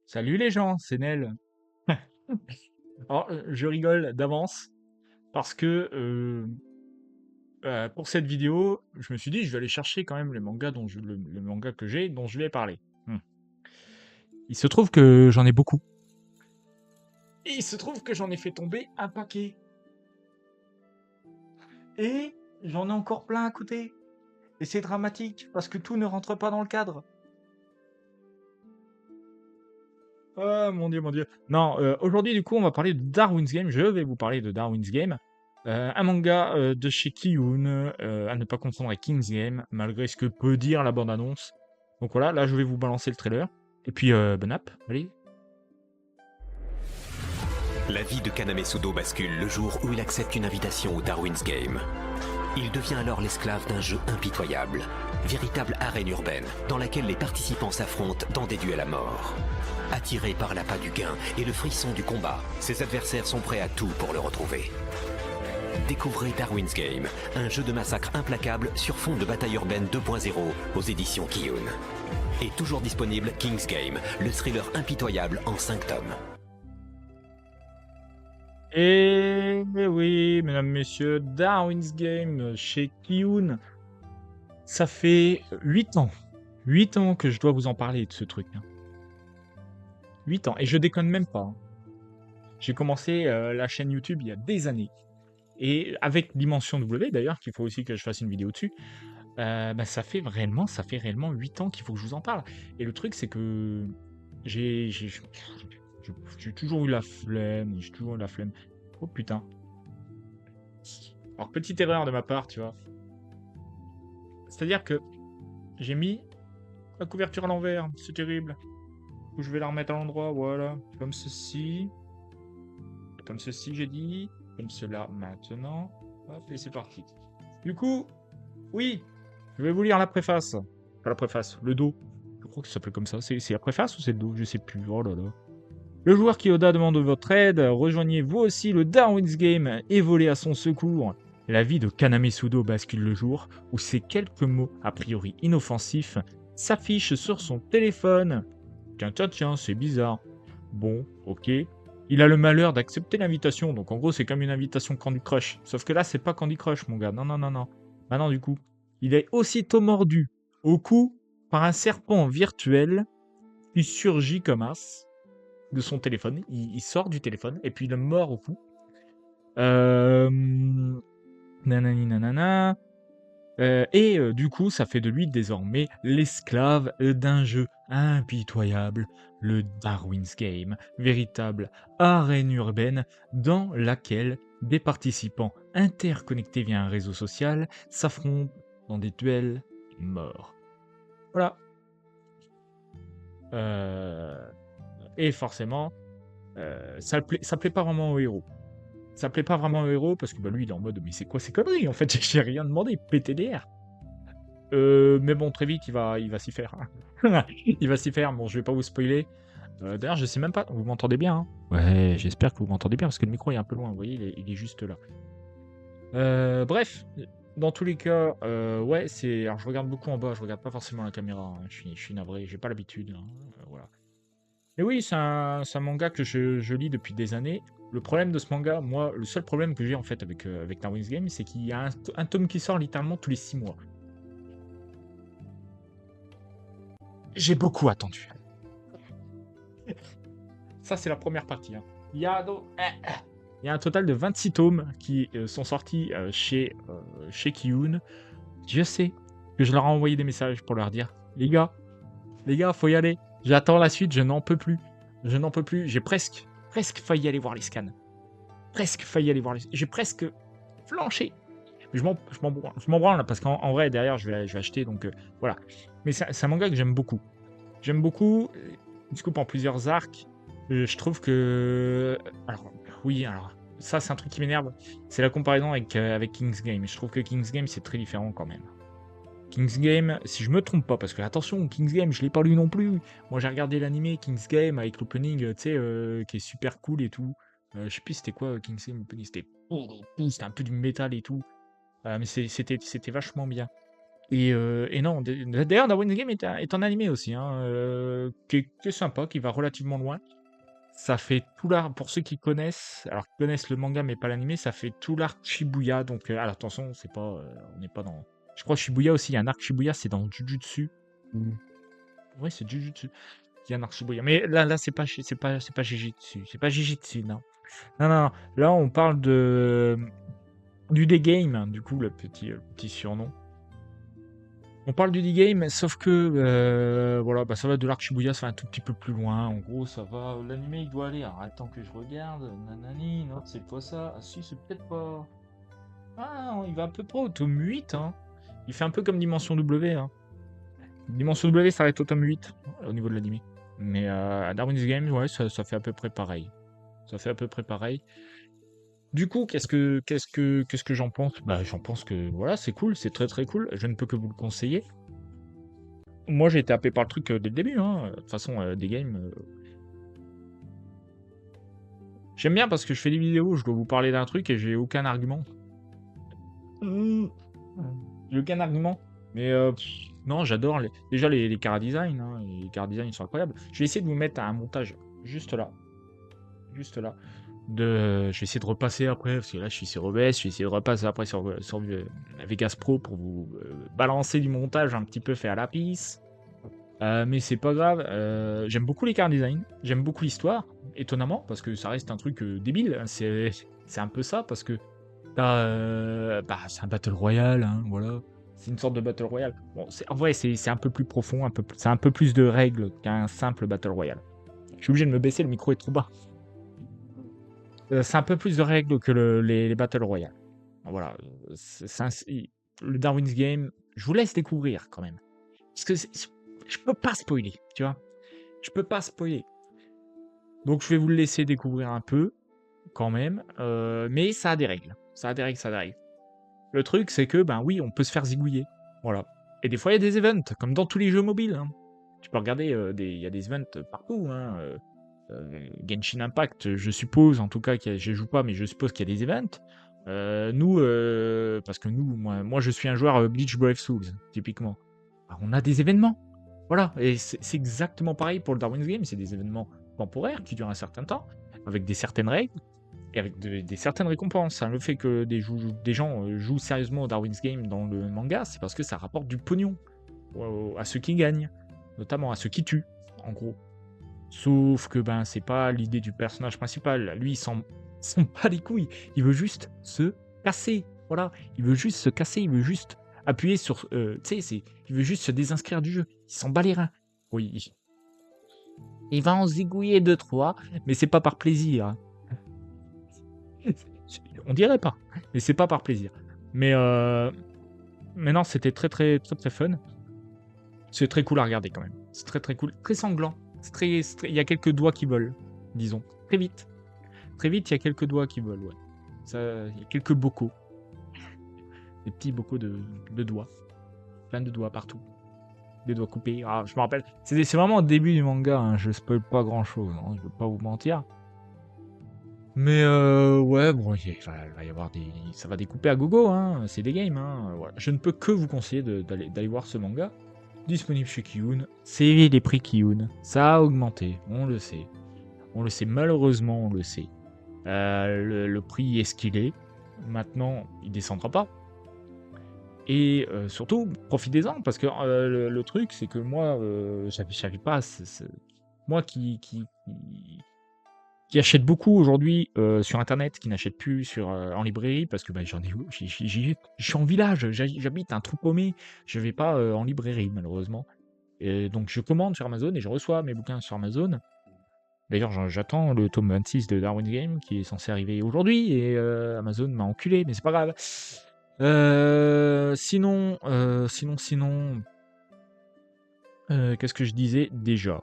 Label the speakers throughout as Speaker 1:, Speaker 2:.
Speaker 1: Salut les gens, c'est Nel. Alors, je rigole d'avance parce que pour cette vidéo, je me suis dit, je vais aller chercher quand même les mangas le manga que j'ai, dont je vais parler. Hmm. Il se trouve que j'en ai beaucoup. Et il se trouve que j'en ai fait tomber un paquet. Et j'en ai encore plein à côté. Et c'est dramatique parce que tout ne rentre pas dans le cadre. Oh mon dieu, mon dieu. Non, aujourd'hui, du coup, on va parler de Darwin's Game. Je vais vous parler de Darwin's Game. Un manga de chez Kiyun, à ne pas confondre avec King's Game, malgré ce que peut dire la bande-annonce. Donc voilà, là, je vais vous balancer le trailer. Et puis, bon app, allez.
Speaker 2: La vie de Kaname Sudo bascule le jour où il accepte une invitation au Darwin's Game. Il devient alors l'esclave d'un jeu impitoyable, véritable arène urbaine dans laquelle les participants s'affrontent dans des duels à mort. Attirés par l'appât du gain et le frisson du combat, ses adversaires sont prêts à tout pour le retrouver. Découvrez Darwin's Game, un jeu de massacre implacable sur fond de bataille urbaine 2.0 aux éditions Kiyun. Et toujours disponible King's Game, le thriller impitoyable en 5 tomes.
Speaker 1: Et oui, mesdames, messieurs, Darwin's Game chez Kiyun. Ça fait 8 ans. 8 ans que je dois vous en parler de ce truc. 8 ans. Et je déconne même pas. J'ai commencé la chaîne YouTube il y a des années. Et avec Dimension W, d'ailleurs, qu'il faut aussi que je fasse une vidéo dessus, bah, ça fait réellement 8 ans qu'il faut que je vous en parle. Et le truc, c'est que j'ai j'ai j'ai toujours eu la flemme, j'ai toujours eu la flemme. Oh putain. Alors, petite erreur de ma part, tu vois. C'est-à-dire que j'ai mis la couverture à l'envers, c'est terrible. Je vais la remettre à l'endroit, voilà. Comme ceci. Comme ceci, j'ai dit. Comme cela, maintenant. Hop, et c'est parti. Du coup, oui, je vais vous lire la préface. Pas la préface, le dos. Je crois que ça s'appelle comme ça. C'est la préface ou c'est le dos? Je sais plus. Oh là là. Le joueur Kyoda demande votre aide. Rejoignez vous aussi le Darwin's Game et volez à son secours. La vie de Kaname Sudo bascule le jour où ces quelques mots, a priori inoffensifs, s'affichent sur son téléphone. Tiens, tiens, tiens, c'est bizarre. Bon, ok. Il a le malheur d'accepter l'invitation, donc en gros, c'est comme une invitation Candy Crush. Sauf que là, c'est pas Candy Crush, mon gars. Non, non, non, non. Maintenant, du coup, il est aussitôt mordu au cou par un serpent virtuel qui surgit comme as de son téléphone. Il sort du téléphone et puis il le mord au cou. Nanani nanana. Du coup, ça fait de lui désormais l'esclave d'un jeu impitoyable, le Darwin's Game, véritable arène urbaine dans laquelle des participants interconnectés via un réseau social s'affrontent dans des duels morts. Voilà. Et forcément, ça plaît pas vraiment au héros. Ça plaît pas vraiment au héros parce que bah, lui, il est en mode mais c'est quoi ces conneries en fait? J'ai rien demandé, PTDR. Mais bon, très vite, il va s'y faire. Il va s'y faire. Bon, je vais pas vous spoiler. D'ailleurs, je sais même pas. Vous m'entendez bien, hein? Ouais, j'espère que vous m'entendez bien parce que le micro est un peu loin. Vous voyez, il est juste là. Bref, dans tous les cas, ouais, c'est. Alors, je regarde beaucoup en bas. Je regarde pas forcément la caméra, hein. Je suis navré. J'ai pas l'habitude, hein. Voilà. Mais oui, c'est un manga que je lis depuis des années. Le problème de ce manga, moi, le seul problème que j'ai en fait avec Darwin's Game, c'est qu'il y a un tome qui sort littéralement tous les 6 mois. J'ai beaucoup attendu. Ça, c'est la première partie, hein. Il y a, donc- il y a un total de 26 tomes qui sont sortis chez Kiyun. Je sais que je leur ai envoyé des messages pour leur dire les gars, faut y aller. J'attends la suite, je n'en peux plus. Je n'en peux plus. J'ai presque failli aller voir les scans. Presque failli aller voir les. J'ai presque flanché. Mais je m'en branle parce qu'en vrai, derrière, je vais acheter. Donc voilà. Mais c'est un manga que j'aime beaucoup. J'aime beaucoup. Il se coupe en plusieurs arcs. Je trouve que. Alors, oui, alors. Ça, c'est un truc qui m'énerve. C'est la comparaison avec King's Game. Je trouve que King's Game, c'est très différent quand même. King's Game, si je me trompe pas, parce que attention, King's Game, je l'ai pas lu non plus. Moi, j'ai regardé l'animé King's Game avec l'opening, tu sais, qui est super cool et tout. Je sais plus c'était quoi King's Game, l'opening, c'était un peu du métal et tout. Mais c'était vachement bien. Et non, d'ailleurs, Darwin's Game est un animé aussi, hein, qui est sympa, qui va relativement loin. Ça fait tout l'art, pour ceux qui connaissent, alors qui connaissent le manga mais pas l'animé, ça fait tout l'arc Shibuya. Donc, alors attention, c'est pas, on n'est pas dans. Je crois Shibuya aussi, il y a un arc Shibuya, c'est dans Jujutsu. Oui, c'est Jujutsu. Il y a un arc Shibuya. Mais là, c'est pas Jujutsu. C'est pas Jujutsu, non. Non. Là, on parle du D-Game, du coup, le petit surnom. On parle du D-Game, sauf que voilà, bah, ça va de l'arc Shibuya, ça va un tout petit peu plus loin. En gros, ça va. L'animé, il doit aller. Alors, attends que je regarde. Nanani, non, c'est pas ça. Ah, si, c'est peut-être pas. Ah, non, il va à peu près au tome 8. Hein. Il fait un peu comme Dimension W. Hein. Dimension W s'arrête au tome 8 au niveau de l'animé. Mais Darwin's Game, ouais, ça fait à peu près pareil. Ça fait à peu près pareil. Du coup, qu'est-ce que j'en pense? Bah, j'en pense que voilà, c'est cool, c'est très très cool. Je ne peux que vous le conseiller. Moi, j'ai été happé par le truc dès le début. Hein. De toute façon, des games. J'aime bien parce que je fais des vidéos, je dois vous parler d'un truc et j'ai aucun argument. J'ai aucun argument. Mais non, j'adore déjà les chara design. Hein. Les chara design sont incroyables. Je vais essayer de vous mettre un montage juste là. Juste là. Je vais essayer de repasser après, parce que là je suis sur OBS, je vais essayer de repasser après sur Vegas Pro pour vous balancer du montage un petit peu fait à la pisse. Mais c'est pas grave, j'aime beaucoup les car design, j'aime beaucoup l'histoire, étonnamment, parce que ça reste un truc débile, c'est un peu ça, parce que c'est un Battle Royale, hein, voilà. C'est une sorte de Battle Royale. Bon, en vrai, c'est un peu plus profond, c'est un peu plus de règles qu'un simple Battle Royale. Je suis obligé de me baisser, le micro est trop bas. C'est un peu plus de règles que les Battle Royale. Voilà. Le Darwin's Game, je vous laisse découvrir quand même. Parce que je peux pas spoiler, tu vois. Je peux pas spoiler. Donc je vais vous le laisser découvrir un peu, quand même. Mais ça a des règles. Ça a des règles. Le truc, c'est que, ben oui, on peut se faire zigouiller. Voilà. Et des fois, il y a des events, comme dans tous les jeux mobiles. Hein. Tu peux regarder, il y a des events partout. Hein. Genshin Impact, je suppose, en tout cas, je joue pas, mais je suppose qu'il y a des events. Nous, parce que moi, je suis un joueur Bleach Brave Souls, typiquement. Bah, on a des événements. Voilà, et c'est exactement pareil pour le Darwin's Game. C'est des événements temporaires qui durent un certain temps, avec des certaines règles et avec des certaines récompenses. Hein. Le fait que des gens jouent sérieusement au Darwin's Game dans le manga, c'est parce que ça rapporte du pognon à ceux qui gagnent, notamment à ceux qui tuent, en gros. Sauf que c'est pas l'idée du personnage principal. Lui, il s'en bat les couilles. Il veut juste se casser. Voilà. Il veut juste se casser. Il veut juste appuyer sur. Il veut juste se désinscrire du jeu. Il s'en bat les reins. Oui. Il va en zigouiller 2-3, mais c'est pas par plaisir. Hein. On dirait pas, mais c'est pas par plaisir. Mais non, c'était très très très très fun. C'est très cool à regarder quand même. C'est très très cool, très sanglant. Il y a quelques doigts qui volent, disons. Très vite. Très vite, il y a quelques doigts qui volent, ouais. Il y a quelques bocaux. Des petits bocaux de doigts. Plein de doigts partout. Des doigts coupés. Ah, je me rappelle. C'est vraiment au début du manga, hein. Je spoil pas grand chose, hein. Je vais pas vous mentir. Mais ouais, bon, il va y avoir des. Ça va découper à gogo, hein. C'est des games, hein. Voilà. Je ne peux que vous conseiller d'aller voir ce manga. Disponible chez Kiyun. C'est les prix Kiyun. Ça a augmenté, on le sait. On le sait, malheureusement, on le sait. Le prix est ce qu'il est. Maintenant, il descendra pas. Et surtout, profitez-en, parce que le truc, c'est que moi, j'avais pas... Moi qui achète beaucoup aujourd'hui sur Internet, qui n'achète plus en librairie, parce que j'en ai où je suis en village, j'habite un trou paumé, je vais pas en librairie, malheureusement. Et donc je commande sur Amazon et je reçois mes bouquins sur Amazon. D'ailleurs, j'attends le tome 26 de Darwin's Game qui est censé arriver aujourd'hui et Amazon m'a enculé, mais c'est pas grave. Sinon, qu'est-ce que je disais déjà?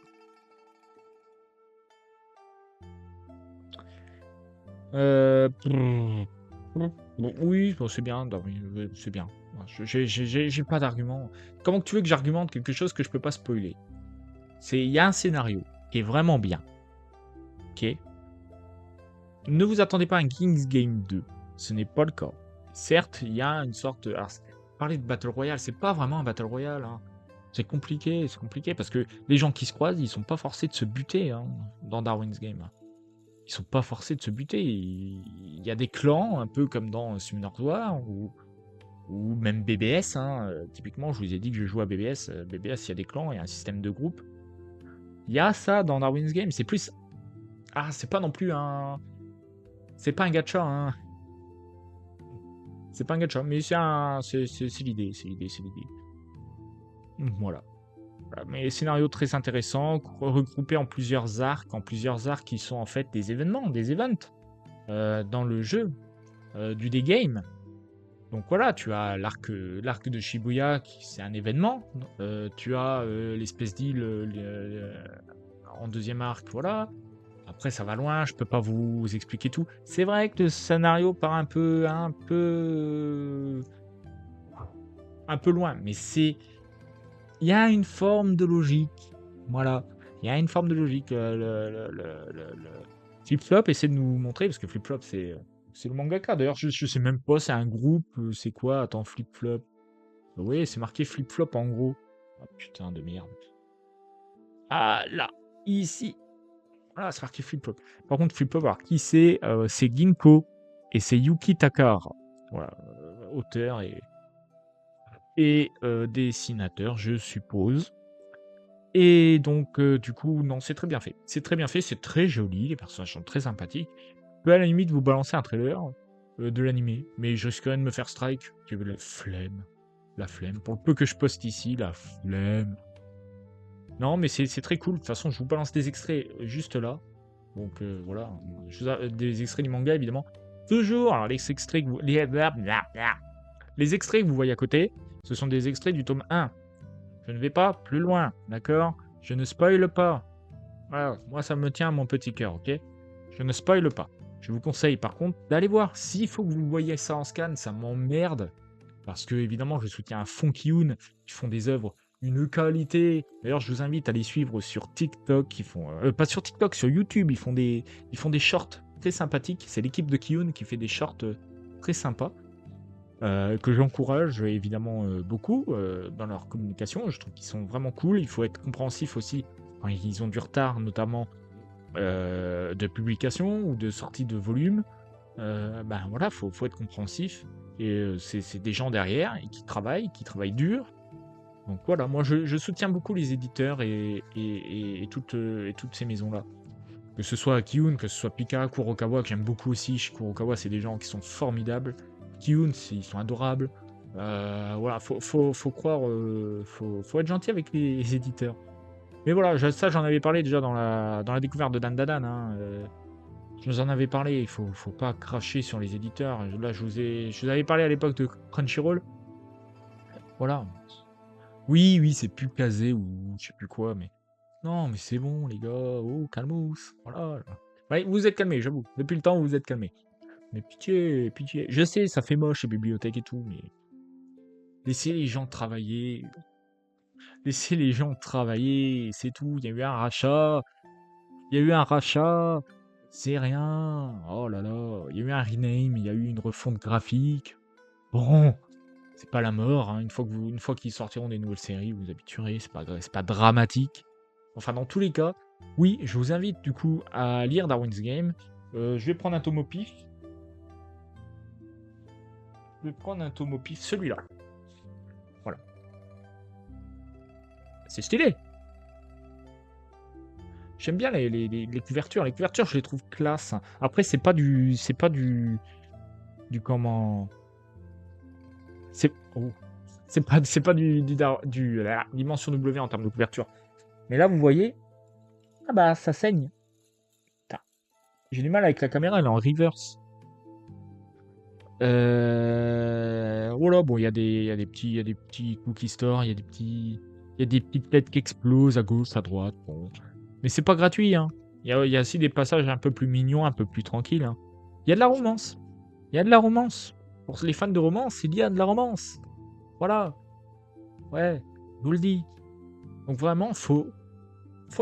Speaker 1: Oui, c'est bien, c'est bien. J'ai pas d'argument. Comment tu veux que j'argumente quelque chose que je peux pas spoiler? Il y a un scénario qui est vraiment bien. Ok. Ne vous attendez pas à un King's Game 2. Ce n'est pas le cas. Certes, il y a une sorte... Alors, parler de Battle Royale, c'est pas vraiment un Battle Royale, hein. C'est compliqué parce que les gens qui se croisent, ils sont pas forcés de se buter, hein, dans Darwin's Game. Ils sont pas forcés de se buter. Il y a des clans, un peu comme dans Summoner's War, ou même BBS, hein. Typiquement, je vous ai dit que je joue à BBS. BBS, il y a des clans, il y a un système de groupe. Il y a ça dans Darwin's Game. C'est plus... Ah, c'est pas non plus un... C'est pas un gacha, hein. C'est pas un gacha, mais c'est l'idée, Voilà. Voilà. Mais scénario très intéressant, regroupé en plusieurs arcs qui sont en fait des événements, des events dans le jeu, du day game. Donc voilà, tu as l'arc de Shibuya, qui c'est un événement. Tu as l'espèce d'île en deuxième arc, voilà. Après, ça va loin, je peux pas vous expliquer tout. C'est vrai que le scénario part un peu loin, mais il y a une forme de logique. Voilà, il y a une forme de logique. Flip-Flop essaie de nous montrer, parce que Flip-Flop, c'est le mangaka. D'ailleurs, je sais même pas, c'est un groupe, c'est quoi? Attends, Flip-Flop. Oui, c'est marqué Flip-Flop en gros. Ah, putain de merde. Ah, là, ici. Voilà, c'est marqué Flip-Flop. Par contre, Flip-Flop, alors qui c'est? C'est Ginko et c'est Yuki Takahara. Voilà, auteur et dessinateur, je suppose. Et donc, du coup, non, c'est très bien fait. C'est très bien fait, c'est très joli, les personnages sont très sympathiques. Je peux à la limite vous balancer un trailer de l'animé, mais je risquerais de me faire strike. J'ai la flemme. La flemme. Pour le peu que je poste ici, la flemme. Non, mais c'est très cool. De toute façon, je vous balance des extraits juste là. Donc voilà, des extraits du manga évidemment. Toujours, alors les extraits que vous... les extraits que vous voyez à côté, ce sont des extraits du tome 1. Je ne vais pas plus loin, d'accord? Je ne spoile pas. Voilà, moi ça me tient à mon petit cœur, ok? Je ne spoile pas. Je vous conseille par contre d'aller voir. S'il faut que vous voyez ça en scan, ça m'emmerde. Parce que évidemment, je soutiens à fond Kiyun, qui font des œuvres une qualité. D'ailleurs, je vous invite à les suivre sur TikTok. Pas sur TikTok, sur YouTube. Ils font des shorts très sympathiques. C'est l'équipe de Kiyun qui fait des shorts très sympas. Que j'encourage évidemment beaucoup dans leur communication. Je trouve qu'ils sont vraiment cool. Il faut être compréhensif aussi. Enfin, ils ont du retard, notamment de publication ou de sortie de volume. Ben voilà, faut être compréhensif. Et c'est des gens derrière et qui travaillent dur. Donc voilà, moi je soutiens beaucoup les éditeurs et toutes ces maisons-là. Que ce soit Kiyun, que ce soit Pika, Kurokawa, que j'aime beaucoup aussi. Kurokawa, c'est des gens qui sont formidables. Kiyun, ils sont adorables. Voilà, faut croire, faut être gentil avec les éditeurs. Mais voilà, ça j'en avais parlé déjà dans la découverte de Dandadan. Hein, je vous en avais parlé, il faut pas cracher sur les éditeurs. Là, je vous avais parlé à l'époque de Crunchyroll. Voilà. Oui, c'est plus casé ou je sais plus quoi, mais... Non, mais c'est bon, les gars. Oh, calmos. Voilà. Ouais, vous êtes calmés, j'avoue. Depuis le temps, vous vous êtes calmés. Mais pitié, pitié. Je sais, ça fait moche, les bibliothèques et tout, mais... Laissez les gens travailler. Laissez les gens travailler, c'est tout. Il y a eu un rachat. C'est rien. Oh là là. Il y a eu un rename, il y a eu une refonte graphique. Bon, c'est pas la mort. Hein. Une fois qu'ils sortiront des nouvelles séries, vous vous habituerez. C'est pas dramatique. Enfin, dans tous les cas, oui, je vous invite du coup à lire Darwin's Game. Je vais prendre un tome au pif. Celui-là. Voilà. C'est stylé. J'aime bien les couvertures. Les couvertures, je les trouve classe. Après, c'est pas du comment. C'est pas du Dimension W en termes de couverture. Mais là, vous voyez, ah bah ça saigne. Putain. J'ai du mal avec la caméra, elle est en reverse. Voilà, bon, il y a des petits cookie stores, il y a des petites têtes qui explosent à gauche, à droite. Bon. Mais c'est pas gratuit, hein. Il y a aussi des passages un peu plus mignons, un peu plus tranquilles. Hein. Il y a de la romance. Pour les fans de romance, il y a de la romance. Voilà. Ouais, je vous le dis. Donc vraiment, faut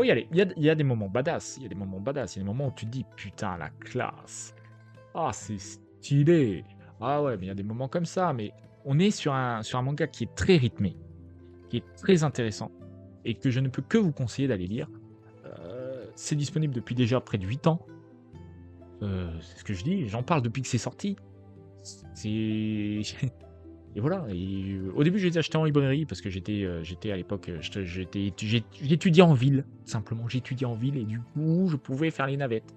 Speaker 1: y aller. Il y a des moments badass. Il y a des moments où tu te dis, putain, la classe. Ah, c'est stylé. Ah ouais, mais il y a des moments comme ça. Mais on est sur un manga qui est très rythmé, qui est très intéressant et que je ne peux que vous conseiller d'aller lire. C'est disponible depuis déjà près de 8 ans. C'est ce que je dis, j'en parle depuis que c'est sorti. C'est et voilà. Et au début, je les ai achetés en librairie parce que j'étais à l'époque, j'étudiais en ville, simplement. J'étudiais en ville et du coup, je pouvais faire les navettes.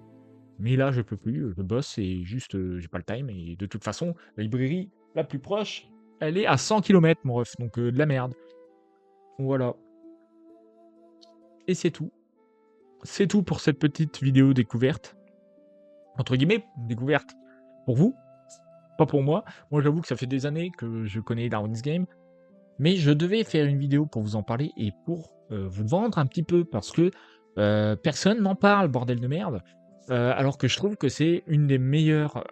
Speaker 1: Mais là, je peux plus, je bosse et juste, j'ai pas le time. Et de toute façon, la librairie la plus proche, elle est à 100 km, mon ref, donc de la merde. Voilà. Et c'est tout. C'est tout pour cette petite vidéo découverte. Entre guillemets, découverte pour vous, pas pour moi. Moi, j'avoue que ça fait des années que je connais Darwin's Game, mais je devais faire une vidéo pour vous en parler et pour vous vendre un petit peu, parce que personne n'en parle, bordel de merde. Alors que je trouve que c'est une des meilleures,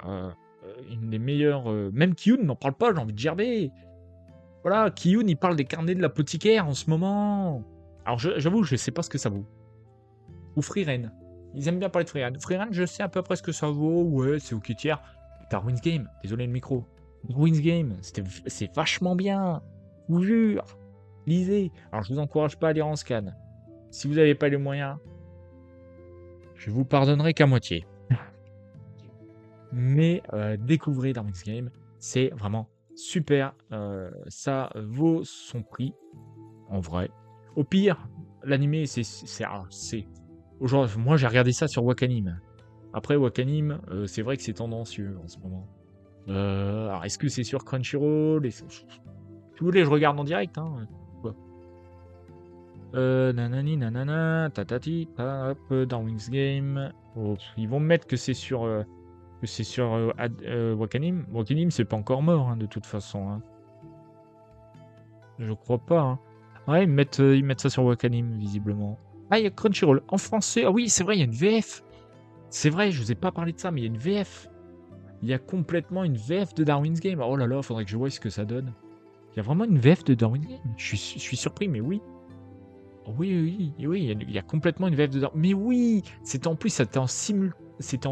Speaker 1: même Kiyun n'en parle pas, j'ai envie de gerber. Voilà, Kiyun, il parle des carnets de l'apothicaire en ce moment. Alors, j'avoue, je sais pas ce que ça vaut. Ou Frieren. Ils aiment bien parler de Frieren. Frieren, je sais à peu près ce que ça vaut. Ouais, c'est ok tiers. Darwin's Game, désolé le micro. Darwin's Game, c'est vachement bien. Je vous jure. Lisez. Alors, je vous encourage pas à lire en scan. Si vous n'avez pas les moyens, je vous pardonnerai qu'à moitié. Mais découvrez Darwin's Game. C'est vraiment super. Ça vaut son prix. En vrai. Au pire, l'animé, aujourd'hui, moi, j'ai regardé ça sur Wakanim. Après, Wakanim, c'est vrai que c'est tendancieux en ce moment. Alors, est-ce que c'est sur Crunchyroll? Si vous voulez, je regarde en direct. Hein. Quoi nanani, nanana, tatati, hop, Darwin's Game. Oh, ils vont me mettre que c'est sur, Wakanim. Wakanim, c'est pas encore mort, hein, de toute façon. Hein. Je crois pas. Hein. Ouais, ils mettent ça sur Wakanim, visiblement. Ah, il y a Crunchyroll. En français. Ah oui, c'est vrai, il y a une VF. C'est vrai, je vous ai pas parlé de ça, mais il y a une VF. Il y a complètement une VF de Darwin's Game. Oh là là, faudrait que je voie ce que ça donne. Il y a vraiment une VF de Darwin's Game. Je suis surpris, mais oui. Oh oui, il y a complètement une VF de Darwin's Game. Mais oui, c'était en plus, c'était en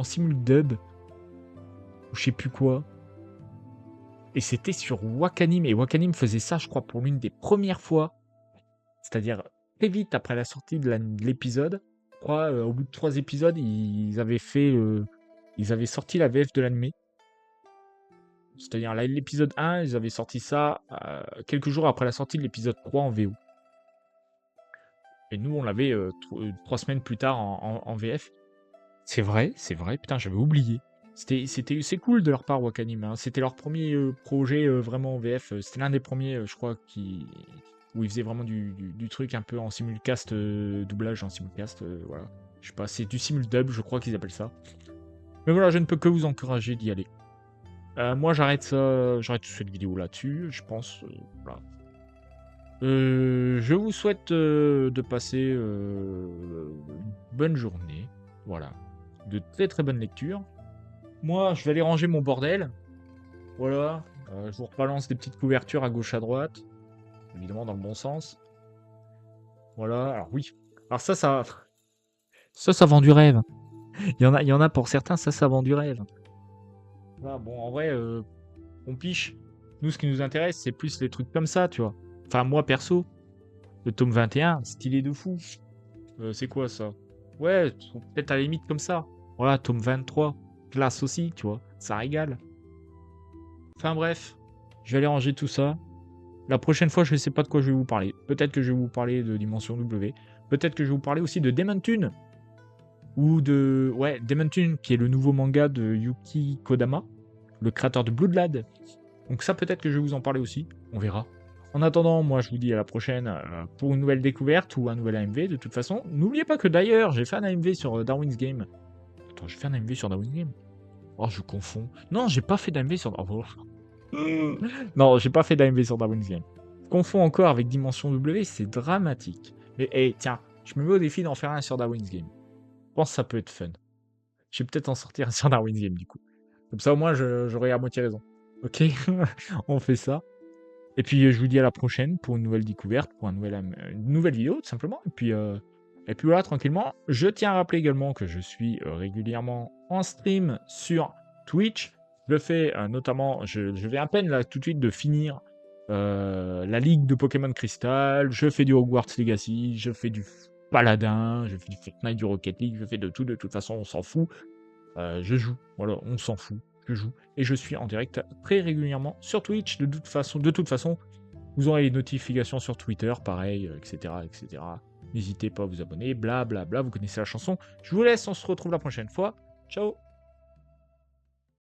Speaker 1: simul-dub. Ou je sais plus quoi. Et c'était sur Wakanim. Et Wakanim faisait ça, je crois, pour l'une des premières fois. C'est-à-dire très vite après la sortie de l'épisode. Je crois, au bout de 3 épisodes, ils avaient sorti la VF de l'animé. C'est-à-dire l'épisode 1, ils avaient sorti ça quelques jours après la sortie de l'épisode 3 en VO. Et nous, on l'avait 3 semaines plus tard en VF. C'est vrai, putain, j'avais oublié. C'est cool de leur part, Wakanim. Hein. C'était leur premier projet vraiment en VF. C'était l'un des premiers, je crois, où ils faisaient vraiment du truc un peu en simulcast, doublage en simulcast. Voilà. Je sais pas, c'est du simuldub, je crois qu'ils appellent ça. Mais voilà, je ne peux que vous encourager d'y aller. Moi, j'arrête cette vidéo là-dessus, je pense. Voilà. Je vous souhaite de passer une bonne journée. Voilà. De très très bonnes lectures. Moi, je vais aller ranger mon bordel. Voilà. Je vous rebalance des petites couvertures à gauche à droite. Évidemment dans le bon sens. Voilà. Alors oui. Alors ça vend du rêve. Il y en a pour certains, ça vend du rêve. Voilà, bon, en vrai, on piche. Nous, ce qui nous intéresse, c'est plus les trucs comme ça, tu vois. Enfin, moi, perso, le tome 21, stylé de fou. C'est quoi, ça? Ouais, peut-être à la limite comme ça. Voilà, tome 23, classe aussi, tu vois. Ça régale. Enfin, bref, je vais aller ranger tout ça. La prochaine fois, je ne sais pas de quoi je vais vous parler. Peut-être que je vais vous parler de Dimension W. Peut-être que je vais vous parler aussi de Demon Tune. Ou de... Ouais, Demon Tune, qui est le nouveau manga de Yuki Kodama, le créateur de Bloodlad. Donc ça, peut-être que je vais vous en parler aussi. On verra. En attendant, moi, je vous dis à la prochaine pour une nouvelle découverte ou un nouvel AMV. De toute façon, n'oubliez pas que d'ailleurs, j'ai fait un AMV sur Darwin's Game. Attends, j'ai fait un AMV sur Darwin's Game. Oh, je confonds. Non, j'ai pas fait d'AMV sur... Oh. Non, j'ai pas fait d'AMV sur Darwin's Game. Je confonds encore avec Dimension W, c'est dramatique. Mais hey, tiens, je me mets au défi d'en faire un sur Darwin's Game. Je pense que ça peut être fun. Je vais peut-être en sortir un sur Darwin's Game, du coup. Comme ça, au moins, j'aurai à moitié raison. Ok. On fait ça. Et puis, je vous dis à la prochaine pour une nouvelle découverte, pour une nouvelle vidéo, tout simplement. Et puis voilà, tranquillement. Je tiens à rappeler également que je suis régulièrement en stream sur Twitch. Je le fais notamment, je vais à peine là tout de suite de finir la ligue de Pokémon Crystal, je fais du Hogwarts Legacy, je fais du Paladin, je fais du Fortnite, du Rocket League, je fais de tout, de toute façon on s'en fout. Je joue, voilà, on s'en fout, je joue. Et je suis en direct très régulièrement sur Twitch, de toute façon, vous aurez les notifications sur Twitter, pareil, etc., etc. N'hésitez pas à vous abonner, bla bla bla, vous connaissez la chanson. Je vous laisse, on se retrouve la prochaine fois. Ciao!